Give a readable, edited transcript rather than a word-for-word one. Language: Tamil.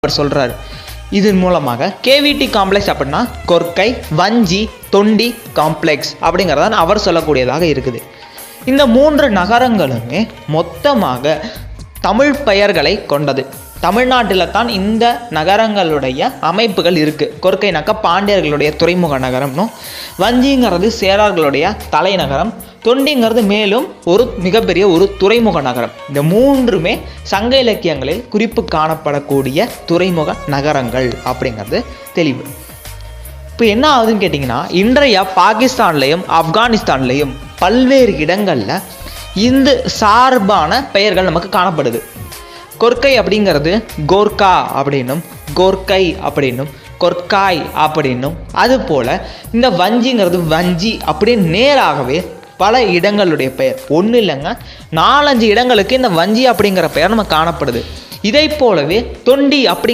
அவர் சொல்கிறார். இதன் மூலமாக கேவிடி காம்ப்ளெக்ஸ் அப்படின்னா கொர்க்கை, வஞ்சி, தொண்டி காம்ப்ளெக்ஸ் அப்படிங்கிறதான் அவர் சொல்லக்கூடியதாக இருக்குது. இந்த 3 நகரங்களுமே மொத்தமாக தமிழ் பெயர்களை கொண்டது. தமிழ்நாட்டில் தான் இந்த நகரங்களுடைய அமைப்புகள் இருக்குது. கொர்க்கைனாக்கா பாண்டியர்களுடைய துறைமுக நகரம்னும், வஞ்சிங்கிறது சேரர்களுடைய தலைநகரம், தொண்டிங்கிறது மேலும் ஒரு மிகப்பெரிய ஒரு துறைமுக நகரம். இந்த 3மே சங்க இலக்கியங்களில் குறிப்பு காணப்படக்கூடிய துறைமுக நகரங்கள் அப்படிங்கிறது தெளிவு. இப்போ என்ன ஆகுதுன்னு கேட்டிங்கன்னா, இன்றைய பாகிஸ்தான்லேயும் ஆப்கானிஸ்தான்லேயும் பல்வேறு இடங்களில் இந்த சார்பான பெயர்கள் நமக்கு காணப்படுது. கொர்க்கை அப்படிங்கிறது கோர்க்கா அப்படின்னும், கோர்க்கை அப்படின்னும், கொர்க்காய் அப்படின்னும், அதுபோல் இந்த வஞ்சிங்கிறது வஞ்சி அப்படின்னு நேராகவே பல இடங்களுடைய பெயர். ஒன்றும் இல்லைங்க, 4-5 இடங்களுக்கு இந்த வஞ்சி அப்படிங்கிற பெயர் நமக்கு காணப்படுது. இதை போலவே தொண்டி அப்படிங்கிற